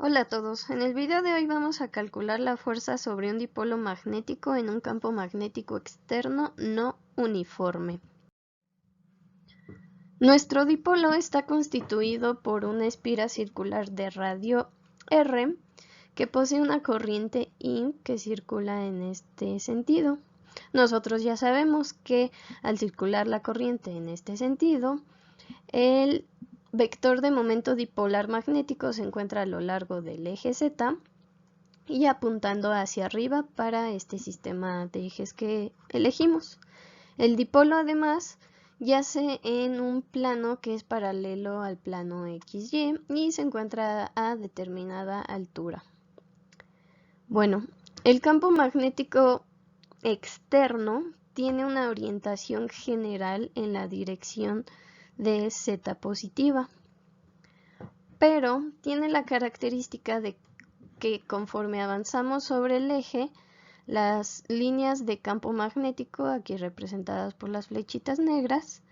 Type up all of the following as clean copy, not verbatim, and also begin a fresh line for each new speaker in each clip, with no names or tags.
Hola a todos, en el video de hoy vamos a calcular la fuerza sobre un dipolo magnético en un campo magnético externo no uniforme. Nuestro dipolo está constituido por una espira circular de radio R que posee una corriente I que circula en este sentido. Nosotros ya sabemos que al circular la corriente en este sentido, el vector de momento dipolar magnético se encuentra a lo largo del eje Z y apuntando hacia arriba para este sistema de ejes que elegimos. El dipolo además yace en un plano que es paralelo al plano XY y se encuentra a determinada altura. Bueno, el campo magnético externo tiene una orientación general en la dirección de Z positiva, pero tiene la característica de que conforme avanzamos sobre el eje, las líneas de campo magnético, aquí representadas por las flechitas negras,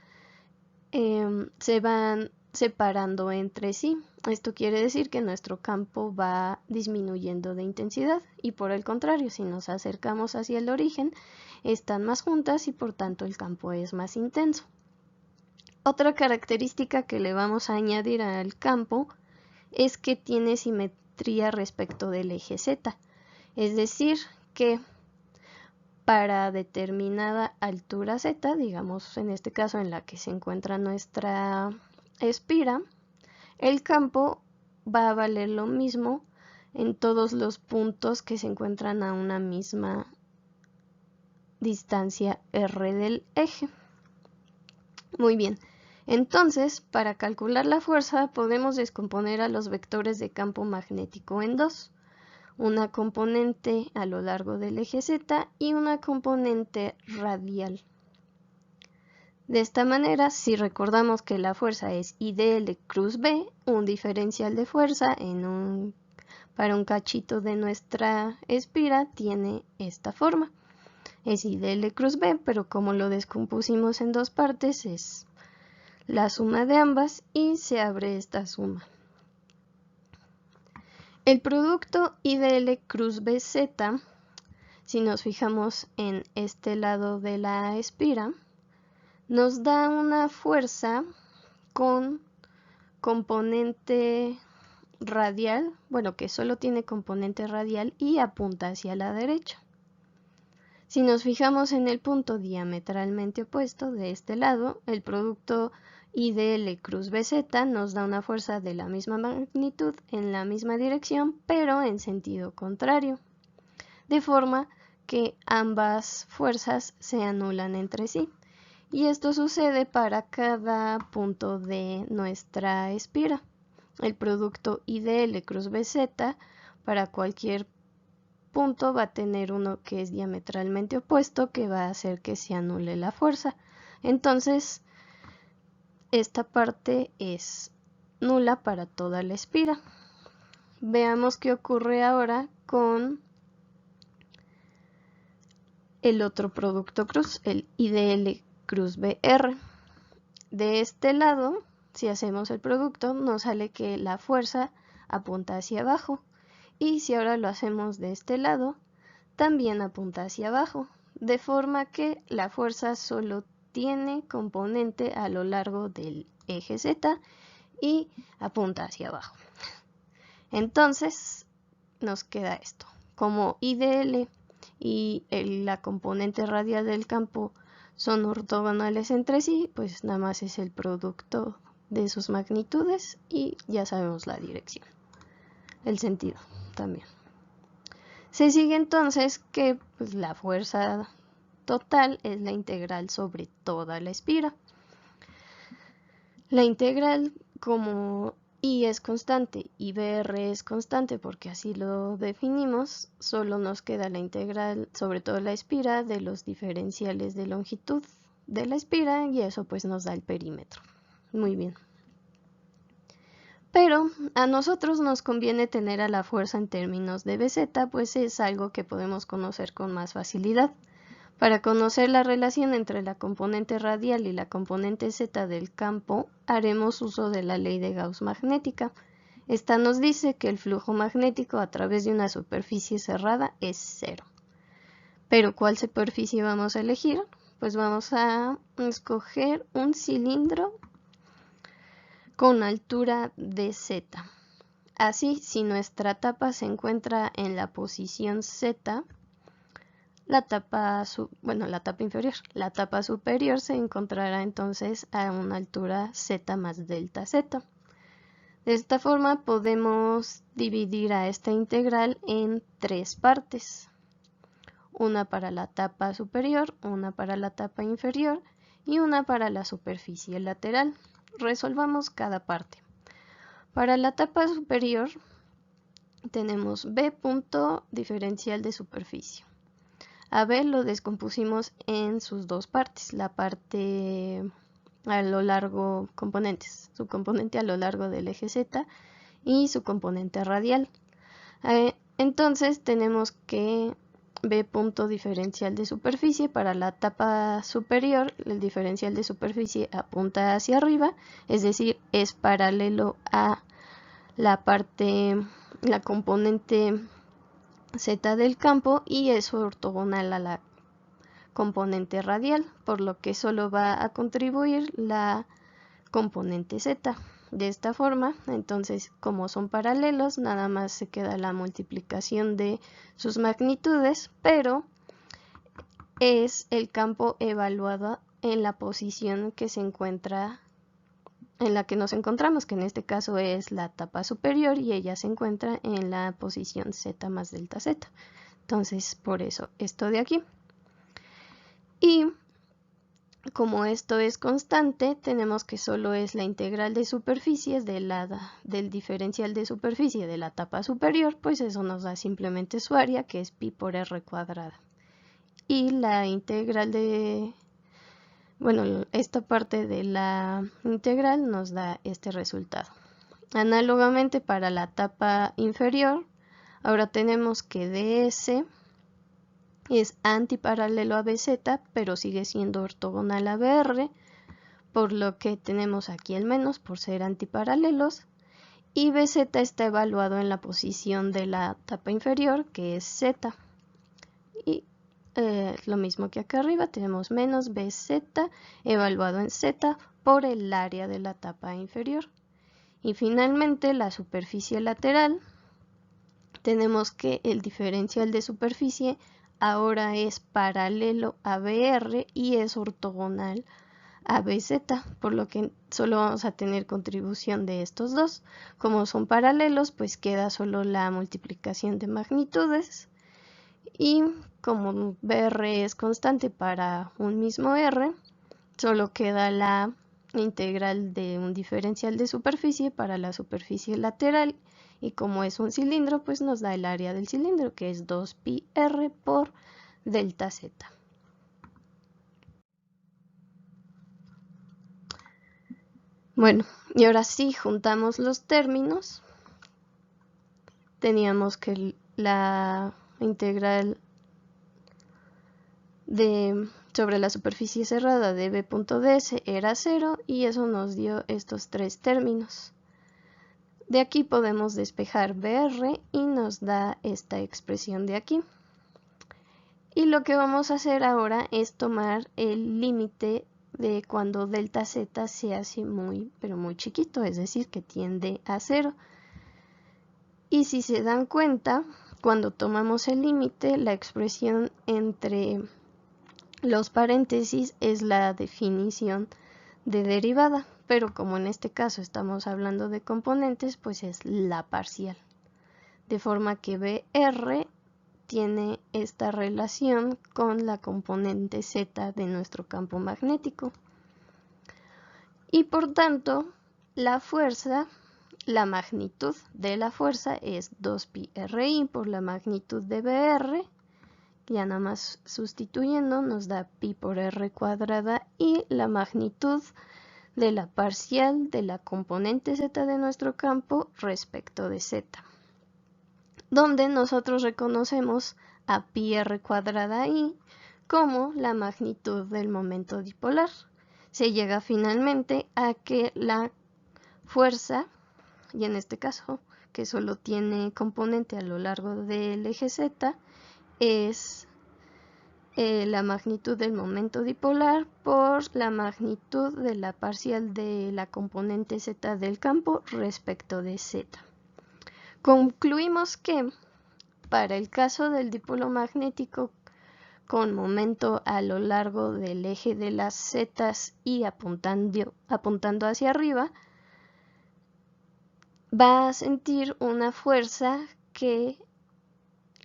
se van separando entre sí. Esto quiere decir que nuestro campo va disminuyendo de intensidad y por el contrario, si nos acercamos hacia el origen, están más juntas y por tanto el campo es más intenso. Otra característica que le vamos a añadir al campo es que tiene simetría respecto del eje Z, es decir que para determinada altura Z, digamos en este caso en la que se encuentra nuestra espira, el campo va a valer lo mismo en todos los puntos que se encuentran a una misma distancia R del eje. Muy bien, entonces para calcular la fuerza podemos descomponer a los vectores de campo magnético en dos. Una componente a lo largo del eje Z y una componente radial. De esta manera, si recordamos que la fuerza es IdL cruz B, un diferencial de fuerza para un cachito de nuestra espira tiene esta forma. Es IdL cruz B, pero como lo descompusimos en dos partes, es la suma de ambas y se abre esta suma. El producto IdL cruz BZ, si nos fijamos en este lado de la espira, nos da una fuerza con componente radial, bueno, que solo tiene componente radial y apunta hacia la derecha. Si nos fijamos en el punto diametralmente opuesto de este lado, el producto IdL cruz BZ nos da una fuerza de la misma magnitud en la misma dirección, pero en sentido contrario, de forma que ambas fuerzas se anulan entre sí. Y esto sucede para cada punto de nuestra espira. El producto IdL cruz BZ para cualquier punto va a tener uno que es diametralmente opuesto, que va a hacer que se anule la fuerza. Entonces, esta parte es nula para toda la espira. Veamos qué ocurre ahora con el otro producto cruz, el IdL cruz BR. De este lado, si hacemos el producto, nos sale que la fuerza apunta hacia abajo. Y si ahora lo hacemos de este lado, también apunta hacia abajo, de forma que la fuerza solo tiene componente a lo largo del eje Z y apunta hacia abajo. Entonces nos queda esto. Como IdL y la componente radial del campo son ortogonales entre sí, pues nada más es el producto de sus magnitudes y ya sabemos la dirección, el sentido también. Se sigue entonces que pues, la fuerza total es la integral sobre toda la espira. La integral, como I es constante y BR es constante porque así lo definimos, solo nos queda la integral sobre toda la espira de los diferenciales de longitud de la espira y eso pues nos da el perímetro. Muy bien. Pero a nosotros nos conviene tener a la fuerza en términos de BZ, pues es algo que podemos conocer con más facilidad. Para conocer la relación entre la componente radial y la componente Z del campo, haremos uso de la ley de Gauss magnética. Esta nos dice que el flujo magnético a través de una superficie cerrada es 0. Pero ¿cuál superficie vamos a elegir? Pues vamos a escoger un cilindro con altura de z. Así, si nuestra tapa se encuentra en la posición z, la tapa inferior, la tapa superior se encontrará entonces a una altura z más delta z. De esta forma podemos dividir a esta integral en 3 partes. Una para la tapa superior, una para la tapa inferior y una para la superficie lateral. Resolvamos cada parte. Para la tapa superior tenemos B punto diferencial de superficie. A B lo descompusimos en sus dos partes, la parte a lo largo, componentes, su componente a lo largo del eje Z y su componente radial. Entonces tenemos que B punto diferencial de superficie para la tapa superior, el diferencial de superficie apunta hacia arriba, es decir, es paralelo a la componente Z del campo y es ortogonal a la componente radial, por lo que solo va a contribuir la componente Z. De esta forma, entonces, como son paralelos, nada más se queda la multiplicación de sus magnitudes, pero es el campo evaluado en la posición que se encuentra, en la que nos encontramos, que en este caso es la tapa superior y ella se encuentra en la posición Z más delta Z. Entonces, por eso esto de aquí. Y como esto es constante, tenemos que solo es la integral de superficies del diferencial de superficie de la tapa superior, pues eso nos da simplemente su área, que es pi por r cuadrada. Y la integral esta parte de la integral nos da este resultado. Análogamente para la tapa inferior, ahora tenemos que ds es antiparalelo a BZ, pero sigue siendo ortogonal a BR, por lo que tenemos aquí el menos por ser antiparalelos, y BZ está evaluado en la posición de la tapa inferior, que es Z. Y lo mismo que acá arriba, tenemos menos BZ evaluado en Z por el área de la tapa inferior. Y finalmente la superficie lateral, tenemos que el diferencial de superficie ahora es paralelo a BR y es ortogonal a BZ, por lo que solo vamos a tener contribución de estos dos. Como son paralelos, pues queda solo la multiplicación de magnitudes, y como BR es constante para un mismo R, solo queda la integral de un diferencial de superficie para la superficie lateral, y como es un cilindro, pues nos da el área del cilindro, que es 2πr por delta z. Bueno, y ahora sí juntamos los términos. Teníamos que la integral sobre la superficie cerrada de b.ds era 0, y eso nos dio estos tres términos. De aquí podemos despejar BR y nos da esta expresión de aquí. Y lo que vamos a hacer ahora es tomar el límite de cuando delta z se hace pero muy chiquito, es decir, que tiende a 0. Y si se dan cuenta, cuando tomamos el límite, la expresión entre los paréntesis es la definición de derivada, pero como en este caso estamos hablando de componentes, pues es la parcial. De forma que BR tiene esta relación con la componente Z de nuestro campo magnético. Y por tanto, la magnitud de la fuerza es 2πRI por la magnitud de BR. Ya nada más sustituyendo nos da pi por r cuadrada, y la magnitud de la parcial de la componente z de nuestro campo respecto de z, donde nosotros reconocemos a pi r cuadrada i como la magnitud del momento dipolar. Se llega finalmente a que la fuerza y en este caso, que solo tiene componente a lo largo del eje Z, es la magnitud del momento dipolar por la magnitud de la parcial de la componente Z del campo respecto de Z. Concluimos que para el caso del dipolo magnético con momento a lo largo del eje de las zetas y apuntando hacia arriba, va a sentir una fuerza que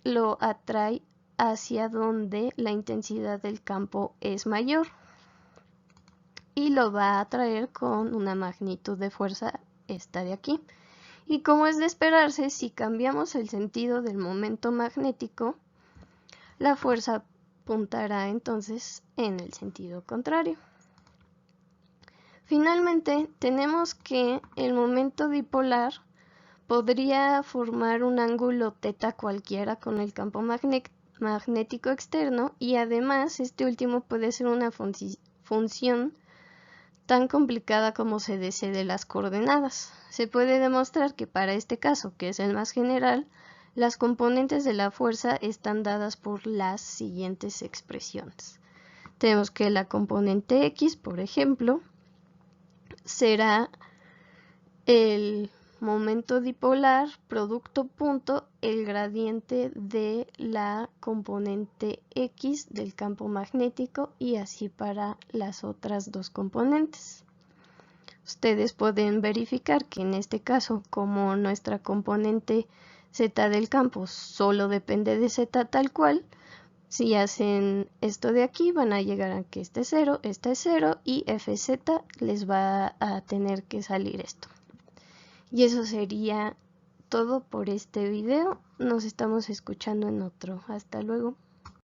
lo atrae hacia donde la intensidad del campo es mayor y lo va a atraer con una magnitud de fuerza, esta de aquí. Y como es de esperarse, si cambiamos el sentido del momento magnético, la fuerza apuntará entonces en el sentido contrario. Finalmente, tenemos que el momento dipolar podría formar un ángulo θ cualquiera con el campo magnético externo y además este último puede ser una función tan complicada como se desee de las coordenadas. Se puede demostrar que para este caso, que es el más general, las componentes de la fuerza están dadas por las siguientes expresiones. Tenemos que la componente X, por ejemplo, será el momento dipolar producto punto el gradiente de la componente X del campo magnético y así para las otras dos componentes. Ustedes pueden verificar que en este caso, como nuestra componente Z del campo solo depende de Z tal cual, si hacen esto de aquí van a llegar a que este es 0 y Fz les va a tener que salir esto. Y eso sería todo por este video. Nos estamos escuchando en otro. Hasta luego.